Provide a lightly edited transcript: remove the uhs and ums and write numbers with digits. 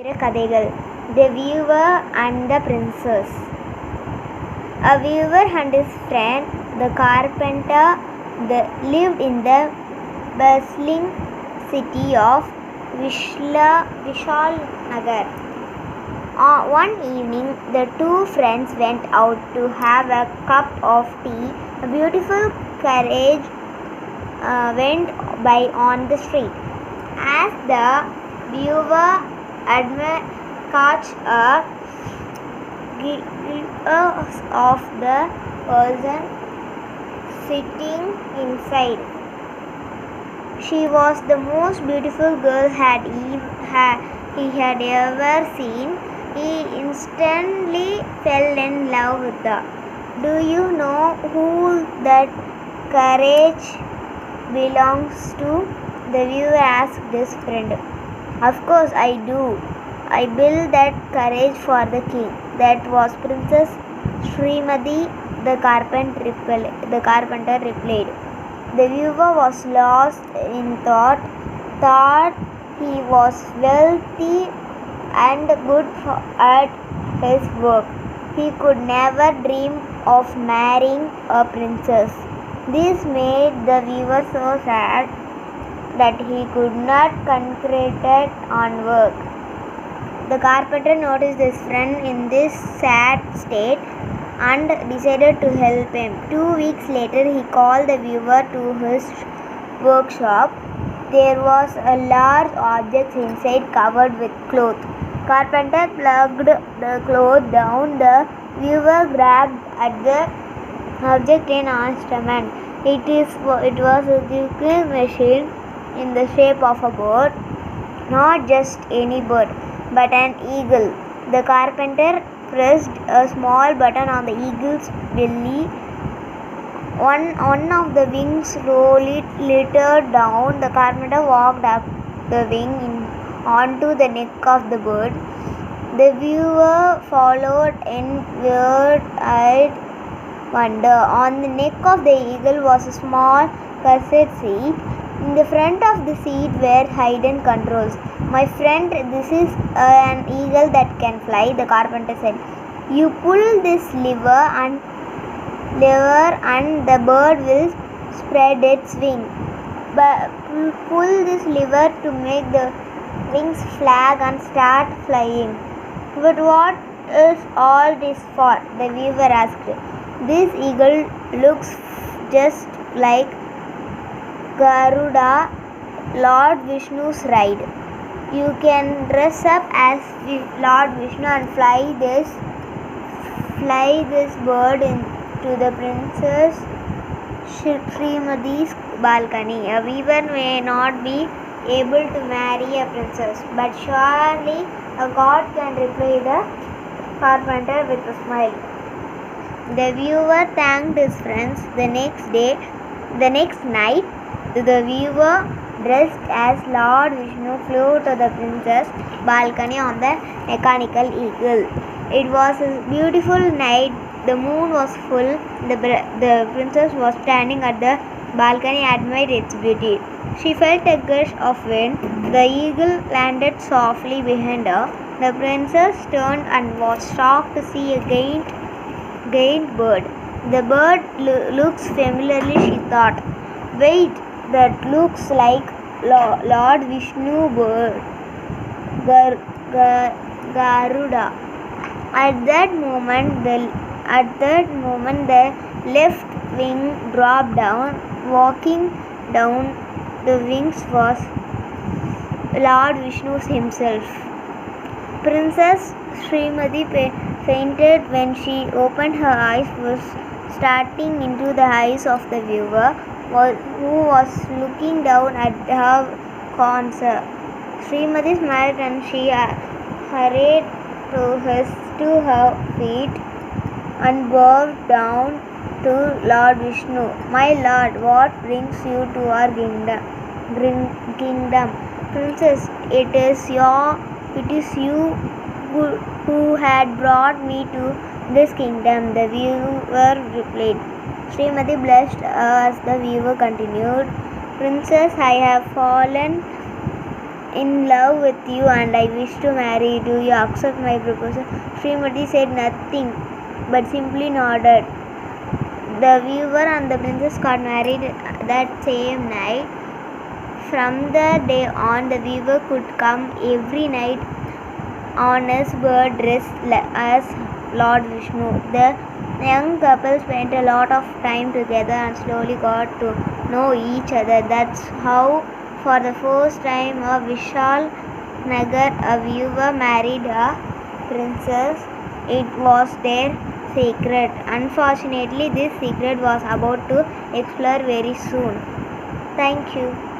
கதைகள். The Weaver and the Princess. A weaver and his friend, the carpenter, lived in the bustling city of Vishalnagar. One evening, the two friends went out to have a cup of tea. A beautiful carriage went by on the street. As the weaver caught a glimpse of the person sitting inside, she was the most beautiful girl he had ever seen. He instantly fell in love with her. Do you know who that carriage belongs to? The weaver asked his friend. Of course I do. I built that carriage for the king. That was Princess Srimati, the carpenter replied. The weaver was lost in thought he was wealthy and good at his work. He could never dream of marrying a princess. This made the weaver so sad that he could not concentrate on work. The carpenter noticed his friend in this sad state and decided to help him. 2 weeks later, he called the weaver to his workshop. There was a large object inside covered with cloth. Carpenter plugged the cloth down. The weaver grabbed at the object in astonishment. It was a quilting machine in the shape of a bird, not just any bird, but an eagle. The carpenter pressed a small button on the eagle's belly. One of the wings littered down. The carpenter walked up the wing onto the neck of the bird. The viewer followed in weird-eyed wonder. On the neck of the eagle was a small cassette seat. In the front of the seat were hidden controls. My friend, this is an eagle that can fly, the carpenter said. You pull this lever and the bird will spread its wing. But pull this lever to make the wings flag and start flying. But what is all this for? The weaver asked. This eagle looks just like Garuda, Lord Vishnu's ride. You can dress up as Lord Vishnu and fly this bird to the Princess Srimati's balcony. A weaver may not be able to marry a princess, but surely a god can, reply the carpenter with a smile. The weaver thanked his friends. The next night, the weaver, dressed as Lord Vishnu, flew to the princess' balcony on the mechanical eagle. It was a beautiful night. The moon was full. The princess was standing at the balcony, admired its beauty. She felt a gust of wind. The eagle landed softly behind her. The princess turned and was shocked to see a giant bird. The bird looks familiarly, she thought. Wait, that looks like Lord Vishnu bird, Garuda. At that moment, the left wing dropped down. Walking down the wings was Lord Vishnu himself. Princess Srimati fainted when she opened her eyes, was starting into the eyes of the viewer, who was looking down at her concern. Srimati smiled and she hurried to her feet and bowed down to Lord Vishnu. My lord, what brings you to our kingdom? Princess, it is you who had brought me to this kingdom, the weaver replied. Srimati blushed as the weaver continued. Princess, I have fallen in love with you and I wish to marry you. Do you accept my proposal? Srimati said nothing but simply nodded. The weaver and the princess got married that same night. From the day on, the weaver could come every night on his bird dressed as Lord Vishnu. The young couple spent a lot of time together and slowly got to know each other. That's how, for the first time, a Vishal Nagar, a weaver married a princess. It was their secret. Unfortunately, this secret was about to explode very soon. Thank you.